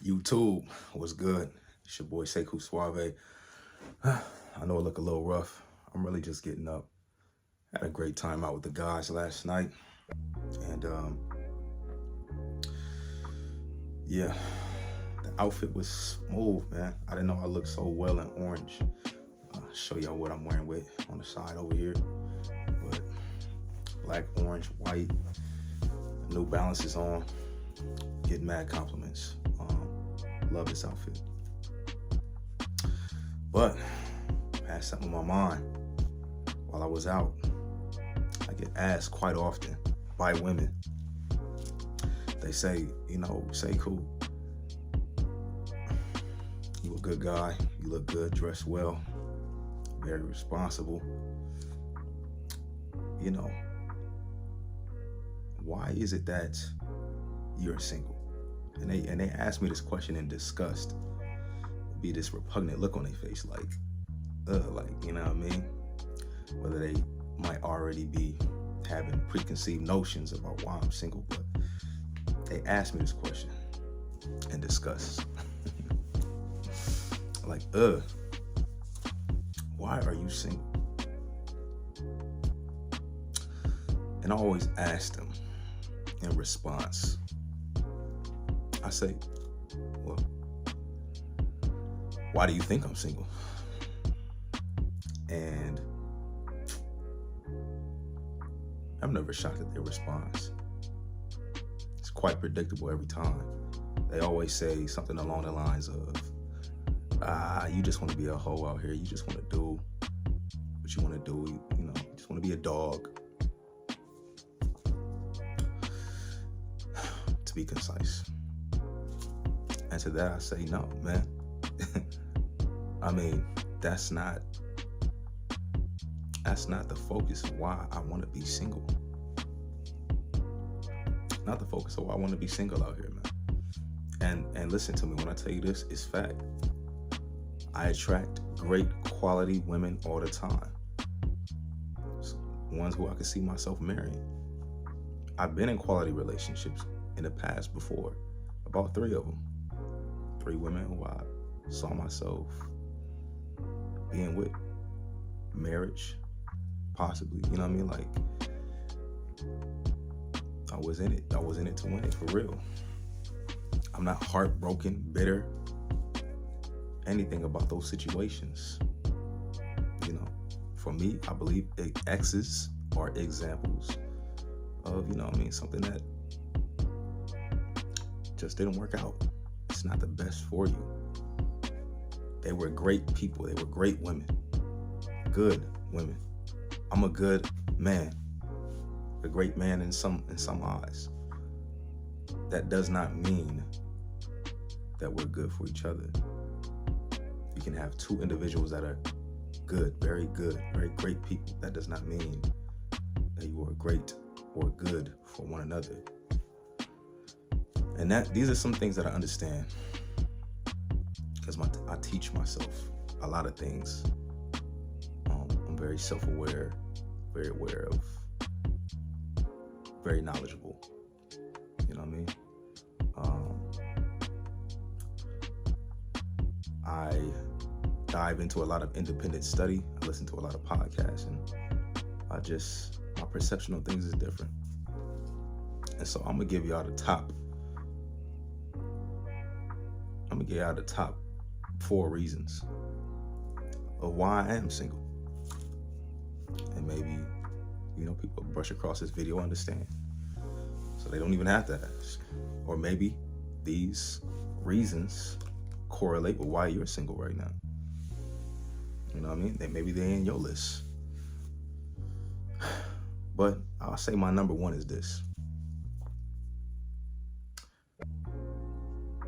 YouTube, what's good? It's your boy Sekou Suave. I know it look a little rough. I'm really just getting up. Had a great time out with the guys last night. And yeah, the outfit was smooth, man. I didn't know I looked so well in orange. I'll show y'all what I'm wearing with on the side over here. But black, orange, white, New Balances on. Getting mad compliments. Love this outfit. But I had something on my mind while I was out. I get asked quite often by women. They say, Sekou, you a good guy, you look good, dress well, very responsible. Why is it that you're single? And they ask me this question in disgust. It'd be this repugnant look on their face, like, you know what I mean? Whether they might already be having preconceived notions about why I'm single, but they ask me this question in disgust. Like, why are you single? And I always ask them in response, I say, well, why do you think I'm single? And I'm never shocked at their response. It's quite predictable every time. They always say something along the lines of, you just want to be a hoe out here. You just want to do what you want to do. You just want to be a dog. To be concise. And to that I say, no, man. I mean, that's not the focus of why I want to be single. Not the focus of why I want to be single out here, man. And listen to me when I tell you this, it's fact. I attract great quality women all the time. Ones who I can see myself marrying. I've been in quality relationships in the past before, about 3 of them. 3 women who I saw myself being with. Marriage, possibly, you know what I mean? Like, I was in it to win it, for real. I'm not heartbroken, bitter, anything about those situations. For me, I believe exes are examples of, something that just didn't work out. It's not the best for you. They were great people. They were great women. Good women. I'm a good man. A great man in some eyes. That does not mean that we're good for each other. You can have 2 individuals that are good, very great people. That does not mean that you are great or good for one another. And these are some things that I understand, because I teach myself a lot of things. I'm very self-aware, very aware of, very knowledgeable. You know what I mean? I dive into a lot of independent study. I listen to a lot of podcasts, and my perception of things is different. And so I'm gonna give y'all the top 4 reasons of why I am single. And maybe, people brush across this video, understand. So they don't even have to ask. Or maybe these reasons correlate with why you're single right now. You know what I mean? Maybe they're in your list. But I'll say my number 1 is this.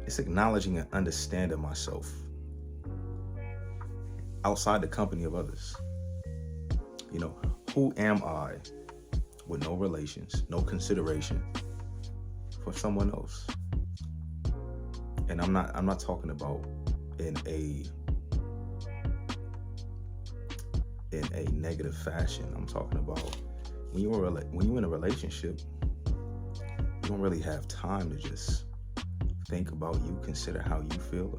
It's acknowledging and understanding myself outside the company of others. Who am I with no relations, no consideration for someone else? And I'm not talking about in a negative fashion. I'm talking about when you're in a relationship, you don't really have time to just think about you, consider how you feel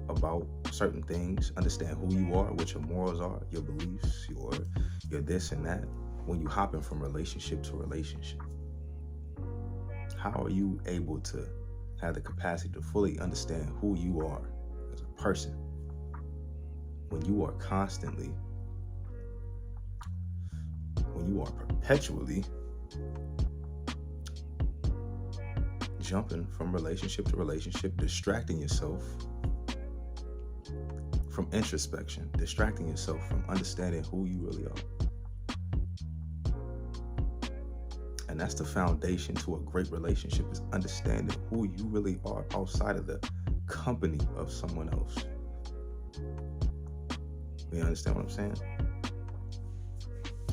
about certain things, understand who you are, what your morals are, your beliefs, your this and that. When you hop in from relationship to relationship, how are you able to have the capacity to fully understand who you are as a person when you are perpetually jumping from relationship to relationship, distracting yourself from introspection, distracting yourself from understanding who you really are? And that's the foundation to a great relationship, is understanding who you really are outside of the company of someone else. You understand what I'm saying?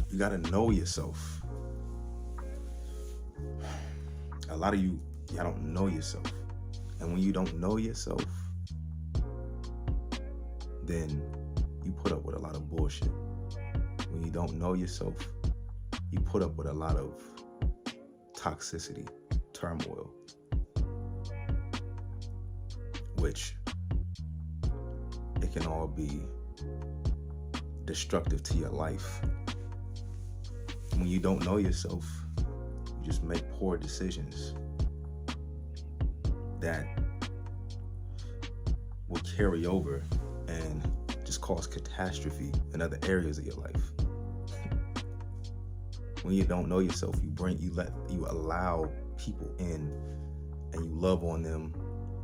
You gotta know yourself. A lot of you don't know yourself. And when you don't know yourself, then you put up with a lot of bullshit. When you don't know yourself, you put up with a lot of toxicity, turmoil, which it can all be destructive to your life. When you don't know yourself, you just make poor decisions that will carry over and just cause catastrophe in other areas of your life. When you don't know yourself, you allow people in, and you love on them,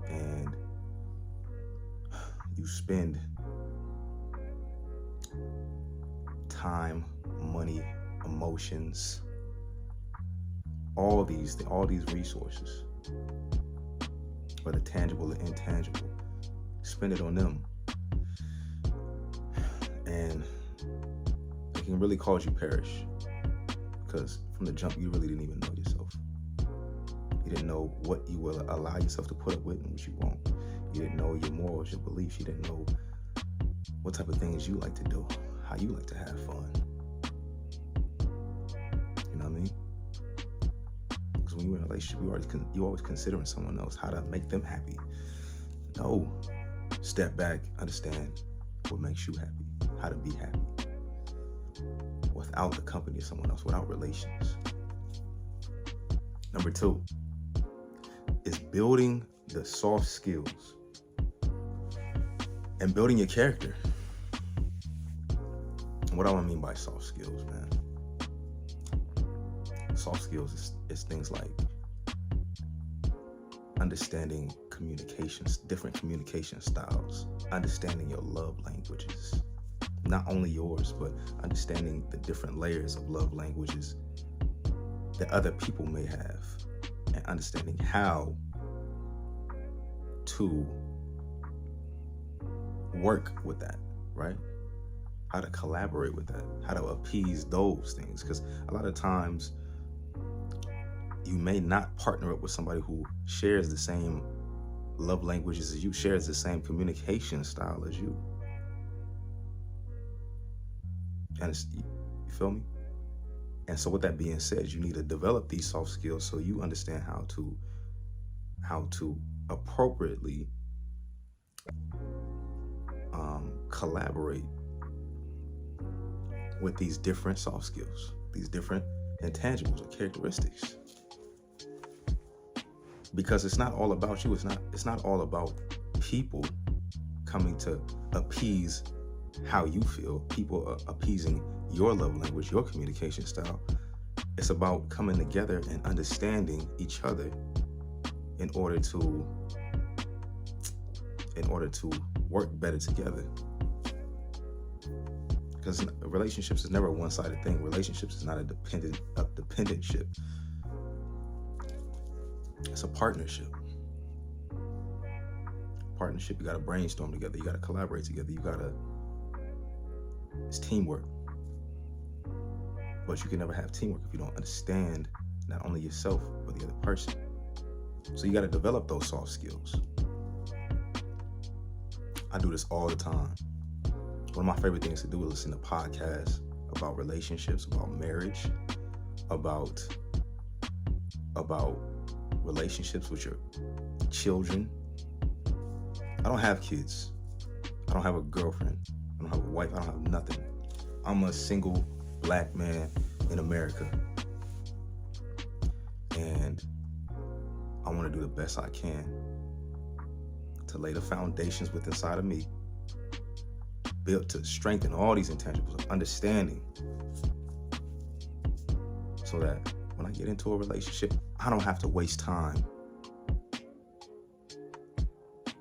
and you spend time, money, emotions, all these resources, whether tangible or intangible, spend it on them, and it can really cause you perish, because from the jump you really didn't even know yourself. You didn't know what you will allow yourself to put up with and what you won't. You didn't know your morals, your beliefs. You didn't know what type of things you like to do, how you like to have fun. You know what I mean? Because when you're in a relationship, you're always considering someone else, how to make them happy. No. Step back, understand what makes you happy, how to be happy without the company of someone else, without relations. Number 2 is building the soft skills and building your character. And what do I mean by soft skills, man? Soft skills is things like understanding communications, different communication styles, understanding your love languages, not only yours, but understanding the different layers of love languages that other people may have, and understanding how to work with that, right? How to collaborate with that, how to appease those things. Because a lot of times you may not partner up with somebody who shares the same love languages as you, shares the same communication style as you. And you feel me? And so with that being said, you need to develop these soft skills so you understand how to appropriately collaborate with these different soft skills, these different intangibles or characteristics. Because it's not all about you. It's not all about people coming to appease how you feel, people are appeasing your love language, your communication style. It's about coming together and understanding each other in order to work better together. Because relationships is never a one-sided thing. Relationships is not a dependentship. It's a partnership. You gotta brainstorm together. You gotta collaborate together. It's teamwork. But you can never have teamwork if you don't understand not only yourself, but the other person. So you gotta develop those soft skills. I do this all the time. One of my favorite things to do is listen to podcasts about relationships, about marriage, about relationships with your children. I don't have kids. I don't have a girlfriend. I don't have a wife. I don't have nothing. I'm a single black man in America. And I want to do the best I can to lay the foundations within inside of me, built to strengthen all these intangibles of understanding, so that when I get into a relationship, I don't have to waste time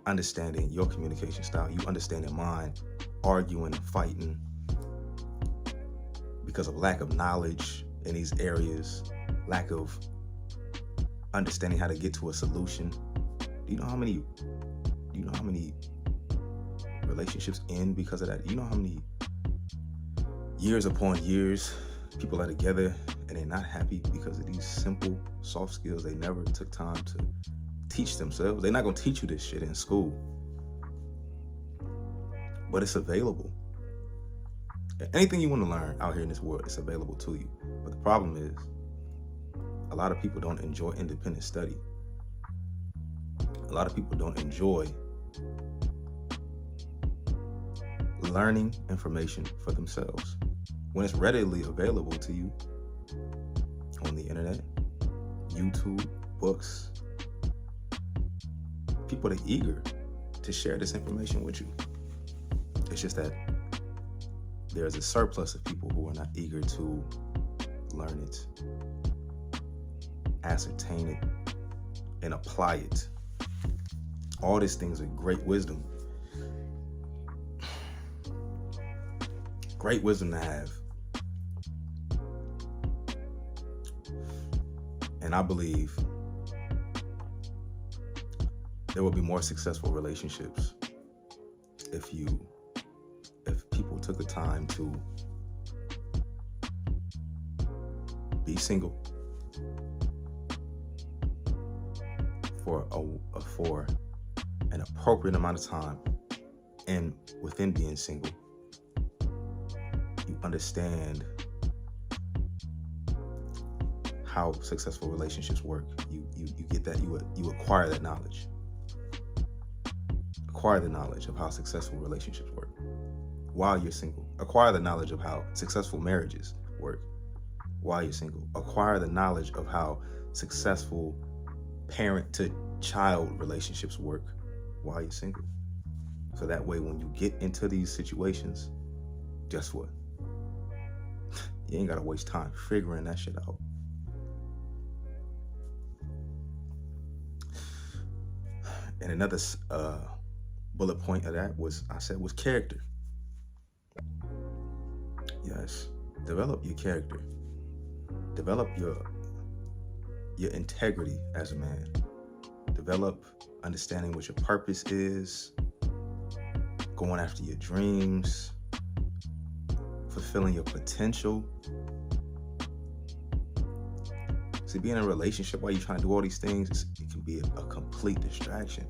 understanding your communication style, you understanding mine, arguing and fighting because of lack of knowledge in these areas, lack of understanding how to get to a solution. Do you know how many relationships end because of that? Do you know how many years upon years people are together and they're not happy because of these simple soft skills they never took time to teach themselves? They're not going to teach you this shit in school, but it's available. Anything you want to learn out here in this world, it's available to you. But the problem is, a lot of people don't enjoy independent study. A lot of people don't enjoy learning information for themselves when it's readily available to you on the internet, YouTube, books. People are eager to share this information with you. It's just that there's a surplus of people who are not eager to learn it, ascertain it, and apply it. All these things are great wisdom. Great wisdom to have. And I believe there will be more successful relationships if people took the time to be single for an appropriate amount of time, and within being single, you understand how successful relationships work. You get that, you acquire that knowledge. Acquire the knowledge of how successful relationships work while you're single. Acquire the knowledge of how successful marriages work while you're single. Acquire the knowledge of how successful parent to child relationships work while you're single. So that way, when you get into these situations, guess what? You ain't gotta waste time figuring that shit out. And another bullet point of that was character. Yes, develop your character. Develop your integrity as a man. Develop understanding what your purpose is, going after your dreams, fulfilling your potential. See, being in a relationship while you're trying to do all these things, it can be a complete distraction.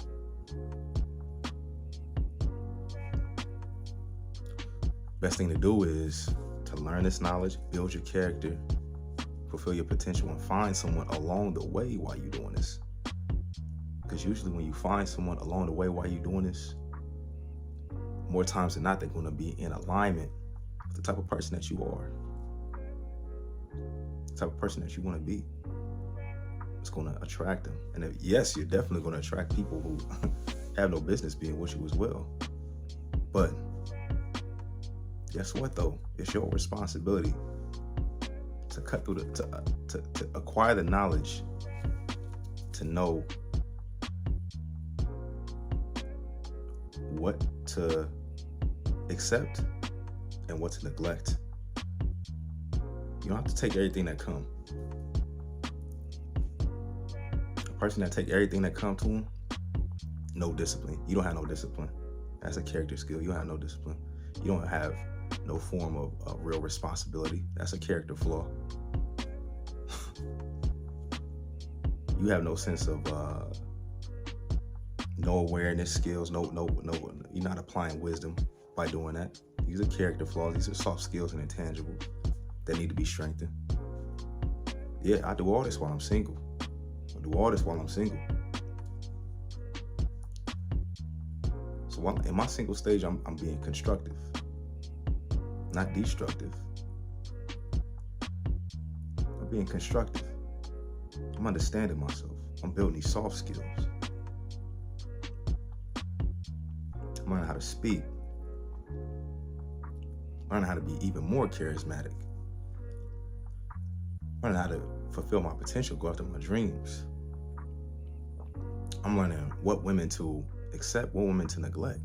Best thing to do is to learn this knowledge, build your character, fulfill your potential, and find someone along the way while you're doing this. Because usually when you find someone along the way while you're doing this, more times than not, they're going to be in alignment with the type of person that you are, the type of person that you want to be. It's going to attract them. And yes, you're definitely going to attract people who have no business being with you as well. But guess what, though? It's your responsibility to cut through to acquire the knowledge to know what to accept and what to neglect. You don't have to take everything that comes. A person that take everything that comes to him, no discipline. You don't have no discipline. That's a character skill. You don't have no discipline. You don't have no form of real responsibility. That's a character flaw. You have no sense of no awareness skills. No. You're not applying wisdom by doing that. These are character flaws. These are soft skills and intangibles that need to be strengthened. Yeah, I do all this while I'm single. I do all this while I'm single. So while in my single stage, I'm being constructive, not destructive. I'm being constructive. I'm understanding myself. I'm building these soft skills. I'm learning how to speak. Learning how to be even more charismatic. Learning how to fulfill my potential, go after my dreams. I'm learning what women to accept, what women to neglect.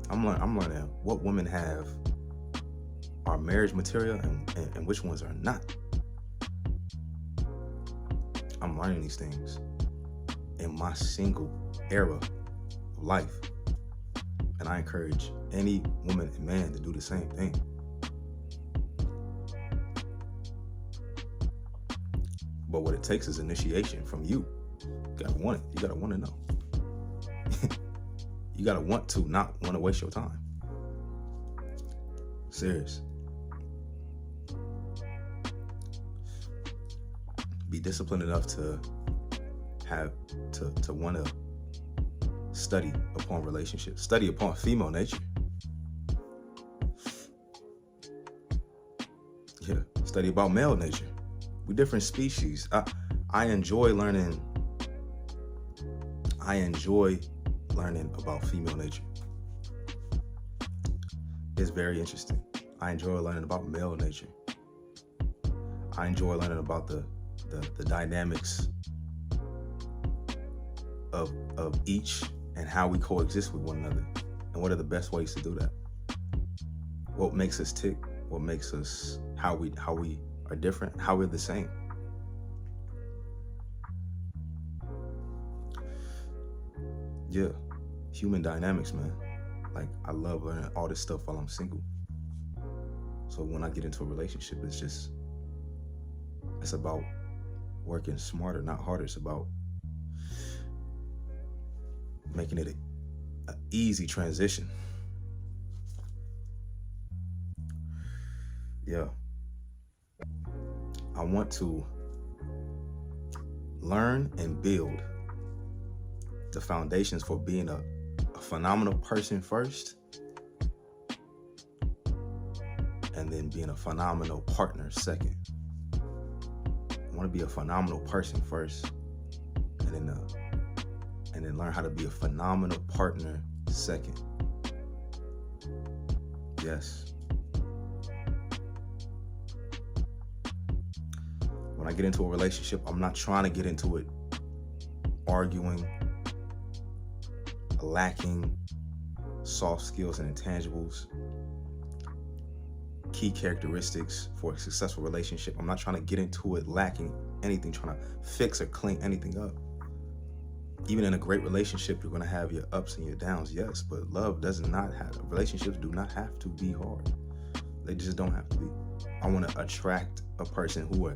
I'm learning what women are marriage material and which ones are not. I'm learning these things in my single era of life. And I encourage any woman and man to do the same thing. But what it takes is initiation from you. You gotta want it. You gotta want to know. You gotta want to not want to waste your time. Serious. Be disciplined enough to want to study upon relationships, study upon female nature. Yeah, study about male nature. We're different species. I enjoy learning. I enjoy learning about female nature. It's very interesting. I enjoy learning about male nature. I enjoy learning about the dynamics of each and how we coexist with one another, and what are the best ways to do that. What makes us tick? What makes us how we are different? How we're the same? Yeah, human dynamics, man. Like, I love learning all this stuff while I'm single. So when I get into a relationship, it's about working smarter, not harder. It's about making it an easy transition. Yeah. I want to learn and build the foundations for being a phenomenal person first, and then being a phenomenal partner second. I want to be a phenomenal person first, and then learn how to be a phenomenal partner second. Yes. When I get into a relationship, I'm not trying to get into it arguing, lacking soft skills and intangibles, key characteristics for a successful relationship. I'm not trying to get into it lacking anything, trying to fix or clean anything up. Even in a great relationship, you're going to have your ups and your downs, yes, but relationships do not have to be hard. They just don't have to be. I want to attract a person who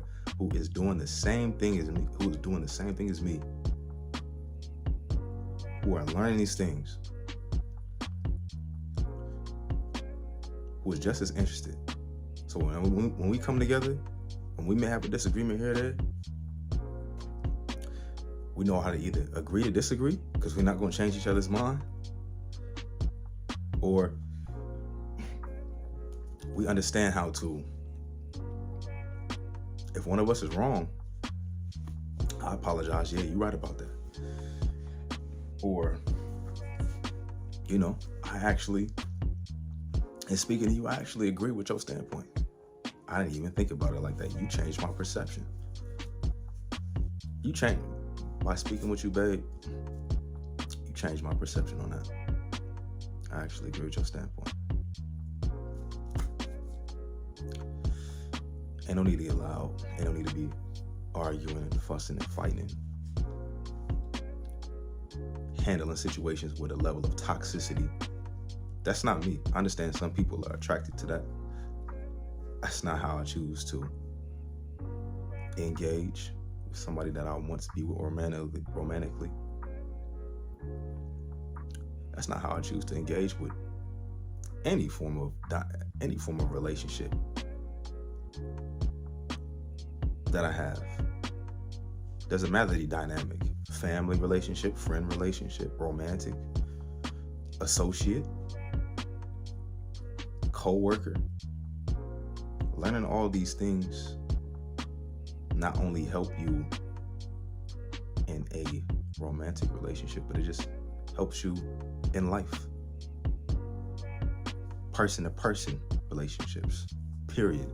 is doing the same thing as me, who are learning these things, who is just as interested. So when we come together, when we may have a disagreement here or there, we know how to either agree to disagree, because we're not going to change each other's mind, or we understand how to, if one of us is wrong, I apologize, yeah, you're right about that. Or, I actually, in speaking to you, I actually agree with your standpoint. I didn't even think about it like that. You changed my perception. You changed. By speaking with you, babe, you changed my perception on that. I actually agree with your standpoint. Ain't no need to get loud. Ain't no need to be arguing and fussing and fighting. Handling situations with a level of toxicity. That's not me. I understand some people are attracted to that. That's not how I choose to engage with somebody that I want to be with romantically. That's not how I choose to engage with any form of relationship that I have. Doesn't matter the dynamic. Family relationship, friend relationship, romantic, associate, co-worker. Learning all these things not only help you in a romantic relationship, but it just helps you in life. Person-to-person relationships, period.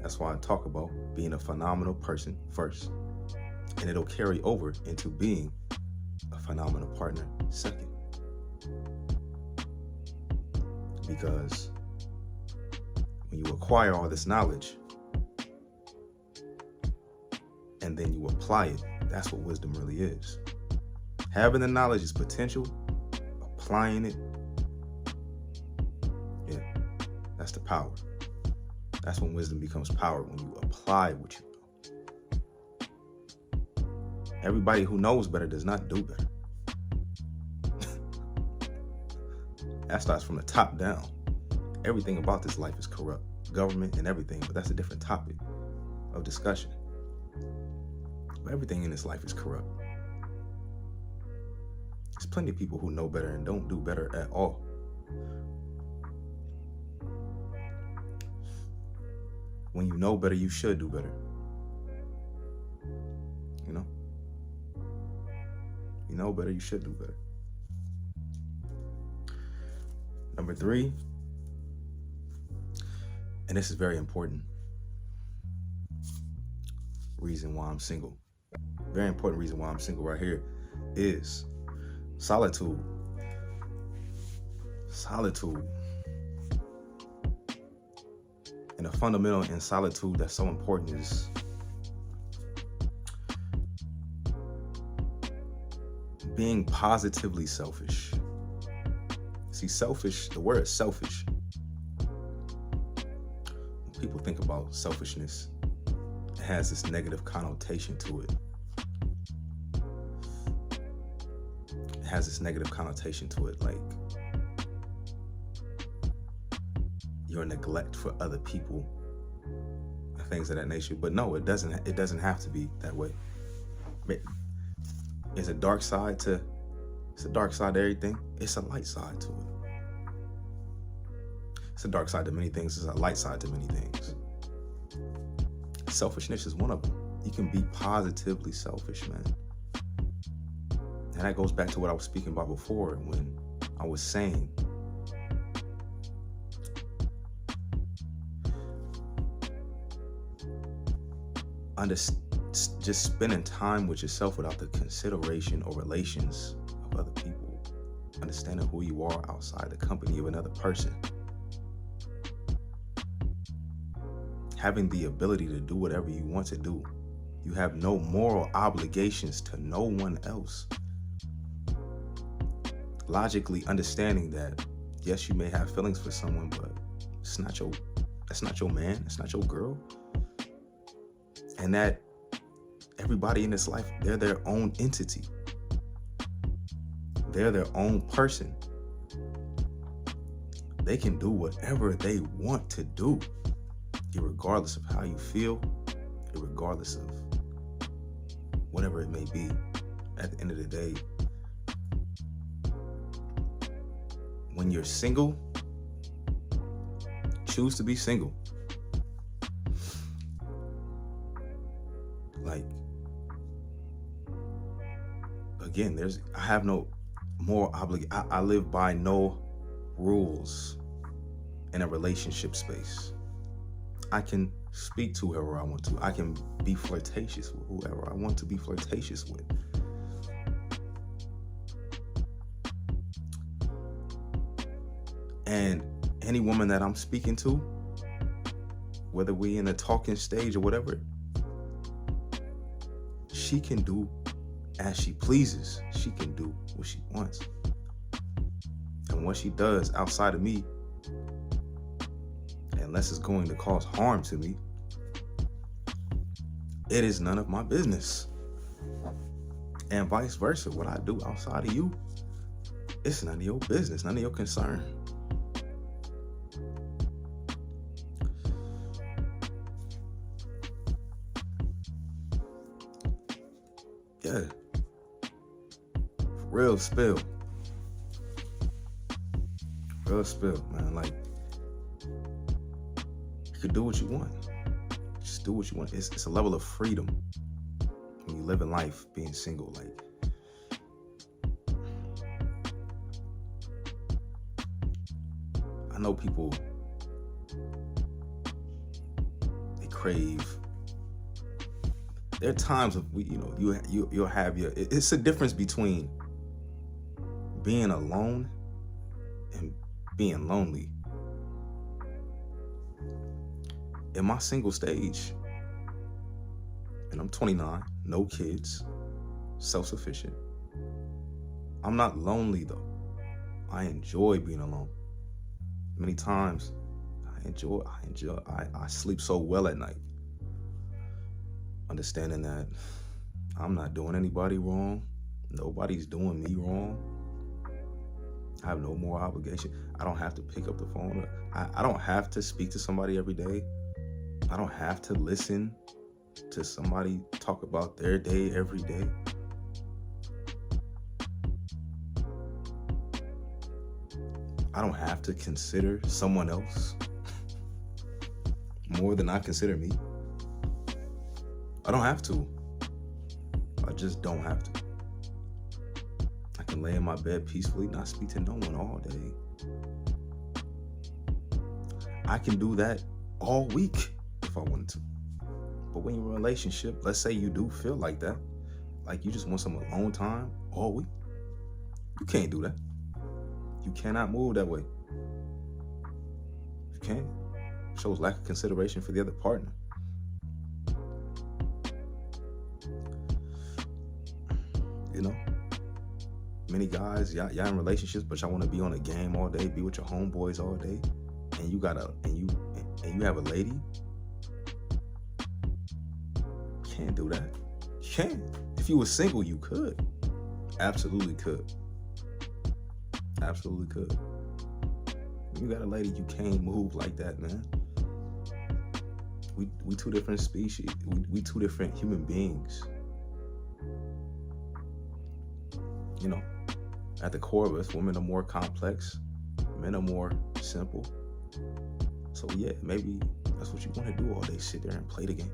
That's why I talk about being a phenomenal person first, and it'll carry over into being a phenomenal partner second. Because when you acquire all this knowledge and then you apply it, that's what wisdom really is. Having the knowledge is potential. Applying it, yeah, that's the power. That's when wisdom becomes power, when you apply what you know. Everybody who knows better does not do better. That starts from the top down. Everything about this life is corrupt. Government and everything, but that's a different topic of discussion. But everything in this life is corrupt. There's plenty of people who know better and don't do better at all. When you know better, you should do better. You know? You know better, you should do better. Number 3, and this is very important, reason why I'm single. Very important reason why I'm single right here is solitude. Solitude. And a fundamental in solitude that's so important is being positively selfish. See, selfish, the word selfish, when people think about selfishness, it has this negative connotation to it. It has this negative connotation to it, like your neglect for other people, things of that nature. But no, it doesn't have to be that way. It's a dark side to everything. It's a light side to it. It's a dark side to many things. It's a light side to many things. Selfishness is one of them. You can be positively selfish, man. And that goes back to what I was speaking about before when I was saying just spending time with yourself without the consideration or relations of other people. Understanding who you are outside the company of another person. Having the ability to do whatever you want to do. You have no moral obligations to no one else. Logically understanding that, yes, you may have feelings for someone, but that's not your man, it's not your girl. And that everybody in this life, they're their own entity. They're their own person. They can do whatever they want to do, irregardless of how you feel, irregardless of whatever it may be. At the end of the day, when you're single, choose to be single. Like, again, I have no moral obligation. I live by no rules in a relationship space. I can speak to whoever I want to. I can be flirtatious with whoever I want to be flirtatious with. And any woman that I'm speaking to, whether we in a talking stage or whatever, she can do as she pleases. She can do what she wants. And what she does outside of me, unless it's going to cause harm to me, it is none of my business. And vice versa. What I do outside of you, it's none of your business, none of your concern. Real spill. Real spill, man. Like, you could do what you want. Just do what you want. It's a level of freedom when you live in life being single. Like, I know people, they crave. There are times of you'll have your. It's a difference between being alone and being lonely. In my single stage, and I'm 29, no kids, self-sufficient. I'm not lonely though. I enjoy being alone. Many times, I sleep so well at night, understanding that I'm not doing anybody wrong. Nobody's doing me wrong. I have no more obligation. I don't have to pick up the phone. I don't have to speak to somebody every day. I don't have to listen to somebody talk about their day every day. I don't have to consider someone else more than I consider me. I don't have to. I just don't have to. I can lay in my bed peacefully, not speak to no one all day. I can do that all week if I wanted to. But when you're in a relationship, let's say you do feel like that, like you just want some alone time all week, you can't do that. You cannot move that way. You can't. It shows lack of consideration for the other partner. You know, many guys, y'all in relationships, but y'all want to be on a game all day, be with your homeboys all day, and you have a lady. You can't do that. You can't. If you were single, you could. Absolutely could. Absolutely could. You got a lady, you can't move like that, man. We two different species. We two different human beings. You know, at the core of us, women are more complex, men are more simple. So yeah, maybe that's what you want to do all day, sit there and play the game.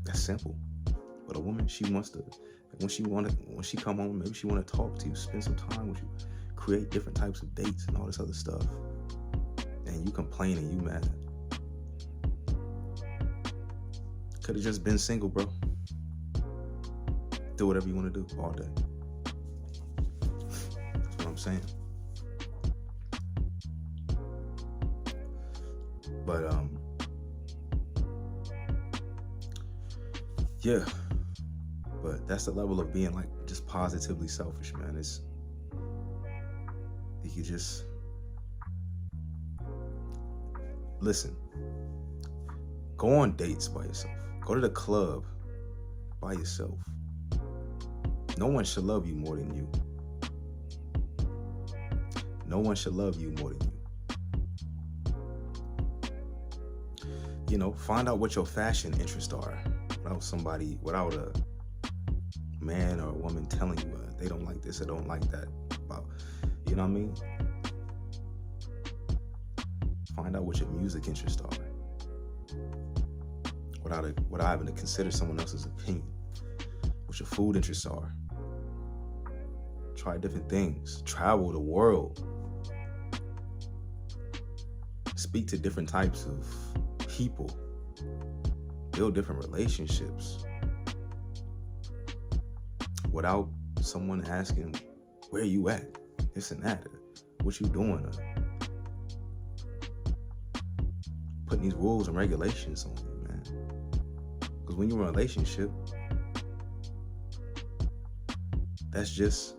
That's simple. But a woman, she wants to, when she come home, maybe she want to talk to you, spend some time with you, create different types of dates and all this other stuff. And you complain and you mad. Could have just been single, bro. Do whatever you want to do all day. That's what I'm saying. But yeah. But that's the level of being like just positively selfish, man. You could just listen. Go on dates by yourself. Go to the club by yourself. No one should love you more than you. No one should love you more than you. You know, find out what your fashion interests are without a man or a woman telling you they don't like this or don't like that. About, you know what I mean? Find out what your music interests are without having to consider someone else's opinion. What your food interests are. Try different things. Travel the world. Speak to different types of people. Build different relationships. Without someone asking, where you at? This and that. What you doing? Putting these rules and regulations on you, man. Because when you're in a relationship, that's just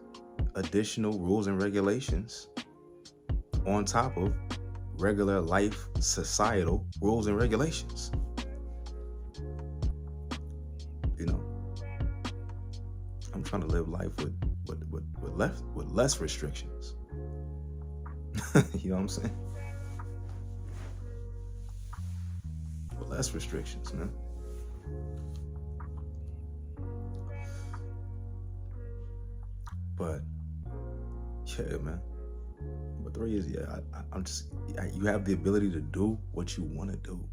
additional rules and regulations on top of regular life, societal rules and regulations. You know, I'm trying to live life with less restrictions. You know what I'm saying? With less restrictions, man. But Yeah, man. But 3 is, you have the ability to do what you want to do.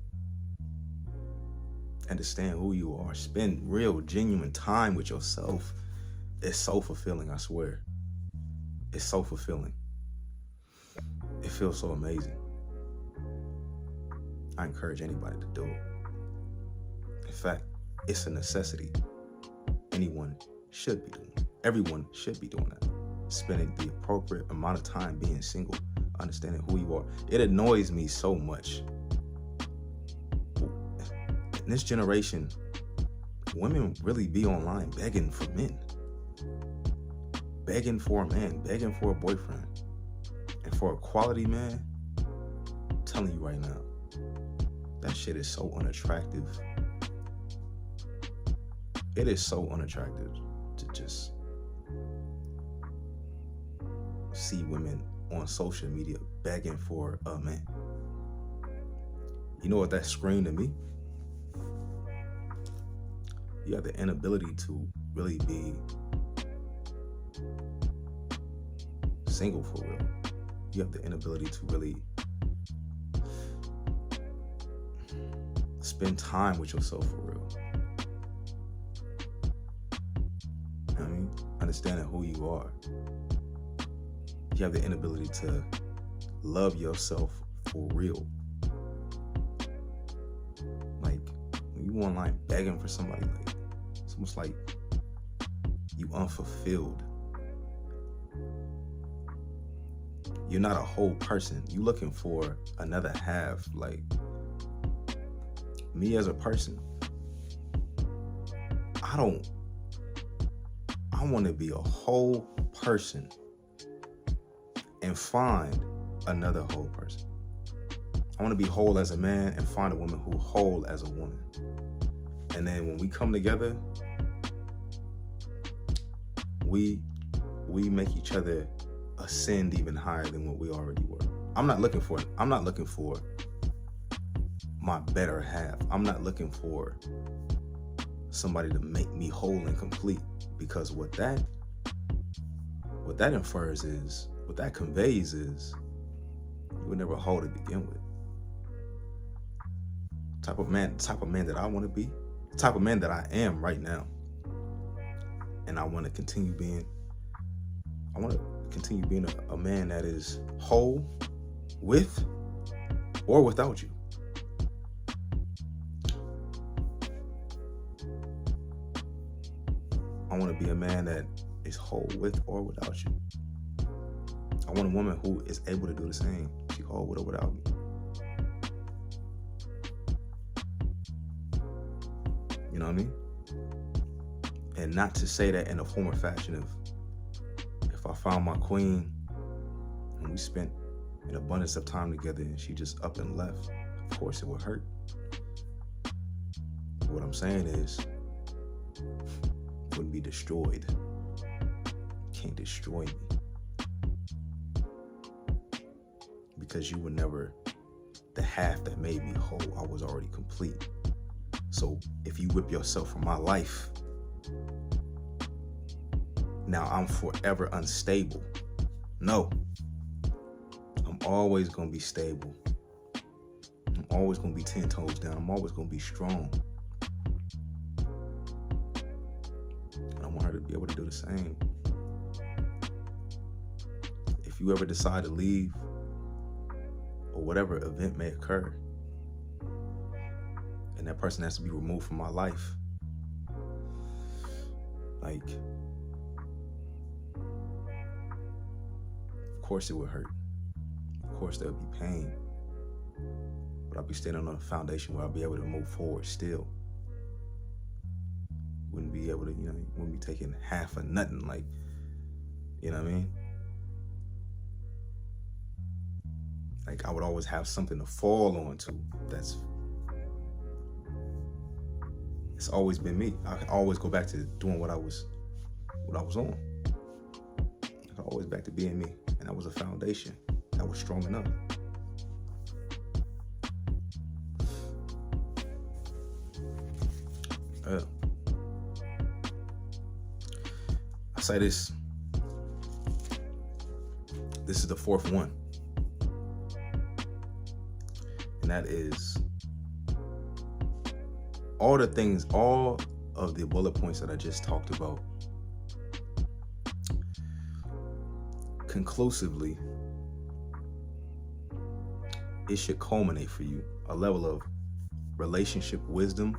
Understand who you are. Spend real, genuine time with yourself. It's so fulfilling, I swear. It's so fulfilling. It feels so amazing. I encourage anybody to do it. In fact, it's a necessity. Anyone should be doing it. Everyone should be doing that. Spending the appropriate amount of time being single, understanding who you are. It annoys me so much. In this generation, women really be online begging for men. Begging for a man, begging for a boyfriend. And for a quality man, I'm telling you right now, that shit is so unattractive. It is so unattractive to just see women on social media begging for a man. You know what that screamed to me? You have the inability to really be single for real. You have the inability to really spend time with yourself for real. You know what I mean? Understanding who you are. You have the inability to love yourself for real. Like, when you online begging for somebody, like, it's almost like you unfulfilled. You're not a whole person. You looking for another half. Like, me as a person, I want to be a whole person and find another whole person. I want to be whole as a man and find a woman who's whole as a woman. And then when we come together, we make each other ascend even higher than what we already were. I'm not looking for my better half. I'm not looking for somebody to make me whole and complete, because what that infers is, what that conveys is, you were never whole to begin with. Type of man that I want to be, the type of man that I am right now, and I want to continue being a man that is whole with or without you. I want to be a man that is whole with or without you. I want a woman who is able to do the same. She whole with or without me. You know what I mean? And not to say that in a form or fashion of, if I found my queen and we spent an abundance of time together and she just up and left, of course it would hurt. But what I'm saying is, wouldn't be destroyed. Can't destroy me. Because you were never the half that made me whole. I was already complete. So if you whip yourself from my life, now I'm forever unstable. No. I'm always going to be stable. I'm always going to be 10 toes down. I'm always going to be strong. And I want her to be able to do the same. If you ever decide to leave, or whatever event may occur, and that person has to be removed from my life, like, of course it would hurt. Of course there would be pain. But I'll be standing on a foundation where I'll be able to move forward still. Wouldn't be able to, wouldn't be taking half of nothing, like, you know what I mean? Like, I would always have something to fall on to. It's always been me. I can always go back to doing what I was on. I can always back to being me. And that was a foundation that was strong enough. I say this. This is the fourth one. And that is all of the bullet points that I just talked about. Conclusively, it should culminate for you a level of relationship wisdom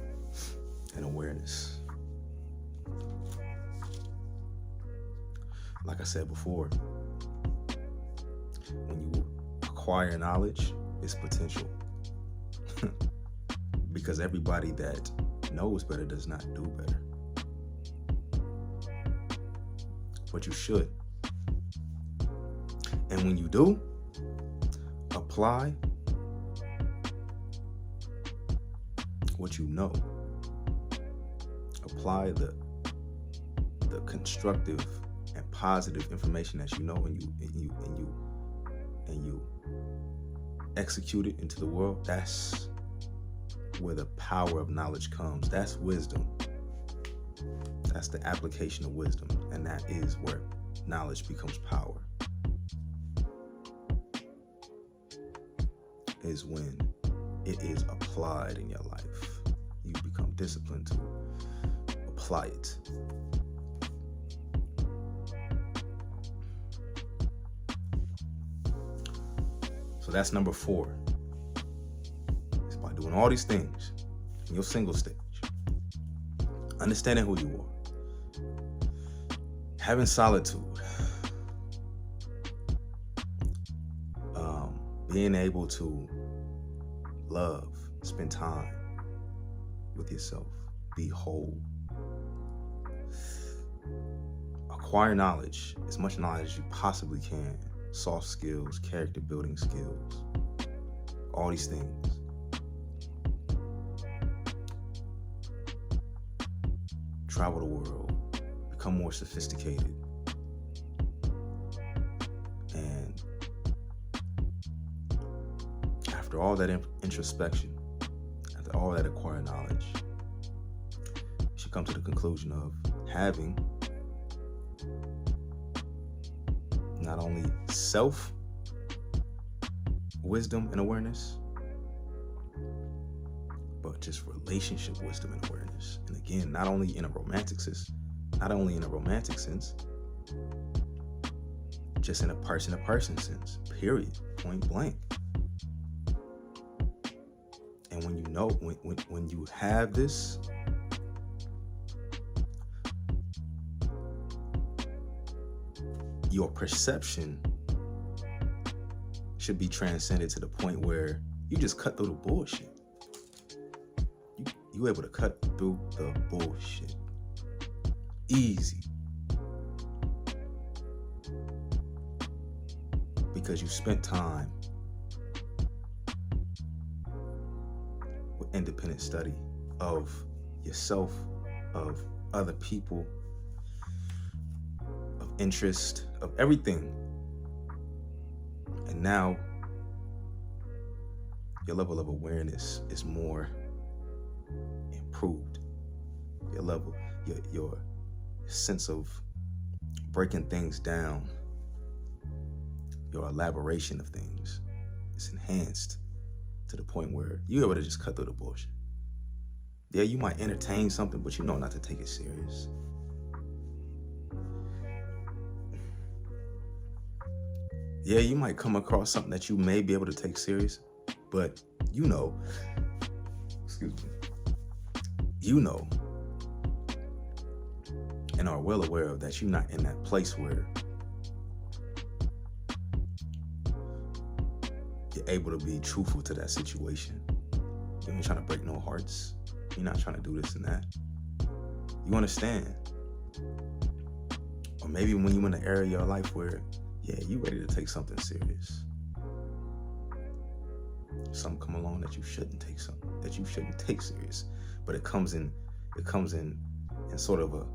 and awareness. Like I said before, when you acquire knowledge, it's potential. Because everybody that knows better does not do better. But you should. And when you do, apply what you know. Apply the constructive and positive information that you know, and you execute it into the world. That's where the power of knowledge comes. That's wisdom. That's the application of wisdom, and that is where knowledge becomes power. Is when it is applied in your life. You become disciplined to apply it. So that's number 4. It's by doing all these things in your single stage. Understanding who you are. Having solitude. Being able to love, spend time with yourself, be whole. Acquire knowledge, as much knowledge as you possibly can. Soft skills, character building skills, all these things. Travel the world, become more sophisticated. And after all that introspection, after all that acquired knowledge, you should come to the conclusion of having not only self-wisdom and awareness, but just relationship wisdom and awareness. And again, not only in a romantic sense, just in a person-to-person sense, period, point blank. And when you know, when you have this, your perception should be transcended to the point where you just cut through the bullshit. You able to cut through the bullshit. Easy. Because you spent time with independent study of yourself, of other people, of interest, of everything. And now your level of awareness is more improved. Your sense of breaking things down, your elaboration of things is enhanced to the point where you're able to just cut through the bullshit. Yeah, you might entertain something, but you know not to take it serious. Yeah, you might come across something that you may be able to take serious, but you know and are well aware of that you're not in that place where you're able to be truthful to that situation. You ain't trying to break no hearts. You're not trying to do this and that. You understand. Or maybe when you're in the area of your life where, yeah, you ready to take something serious. Something come along that you shouldn't take serious. But it comes in sort of a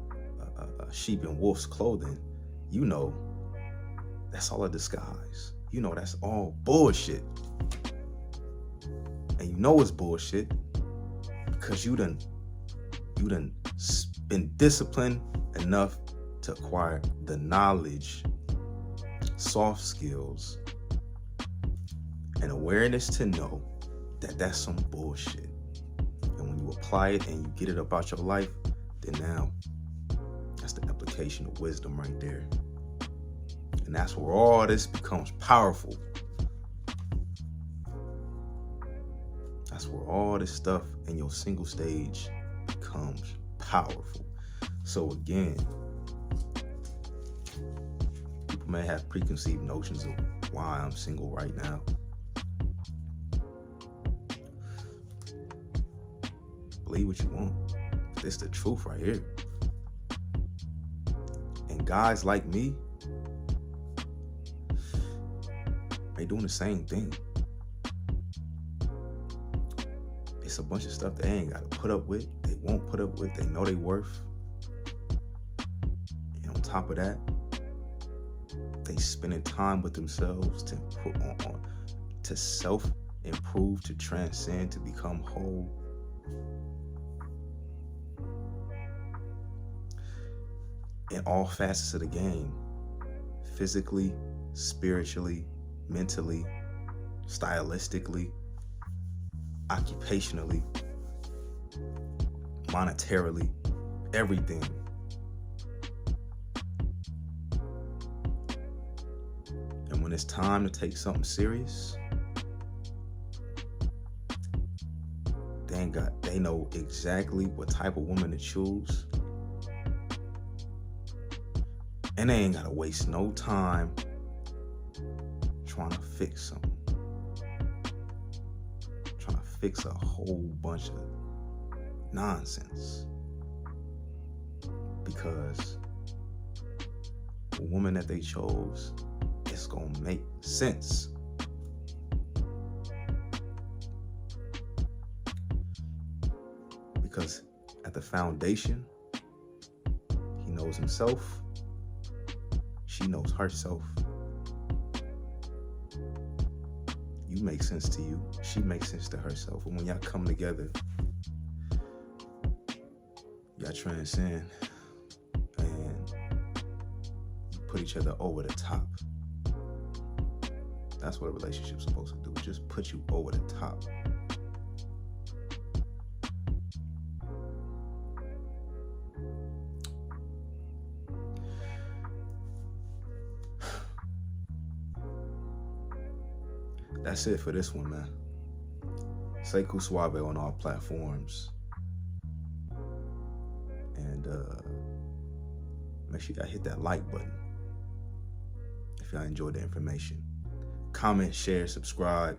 sheep in wolf's clothing. You know that's all a disguise. You know that's all bullshit. And you know it's bullshit because you done been disciplined enough to acquire the knowledge soft skills, and awareness to know that that's some bullshit. And when you apply it and you get it about your life, then now that's the application of wisdom right there. And that's where all this becomes powerful. That's where all this stuff in your single stage becomes powerful. So again, people may have preconceived notions of why I'm single right now. Believe what you want. This is the truth right here. And guys like me, they doing the same thing. It's a bunch of stuff they ain't got to put up with. They won't put up with. They know they worth. And on top of that, they spending time with themselves to put on to self-improve, to transcend, to become whole. In all facets of the game, physically, spiritually, mentally, stylistically, occupationally, monetarily, everything. And when it's time to take something serious, they know exactly what type of woman to choose. And they ain't gotta waste no time trying to fix something. Trying to fix a whole bunch of nonsense. Because the woman that they chose, it's gonna make sense. Because at the foundation, he knows himself. She knows herself. You make sense to you. She makes sense to herself. And when y'all come together, y'all transcend and you put each other over the top. That's what a relationship's supposed to do. Just put you over the top. That's it for this one, man. Sekou Suave on all platforms. And make sure y'all hit that like button if y'all enjoyed the information. Comment, share, subscribe.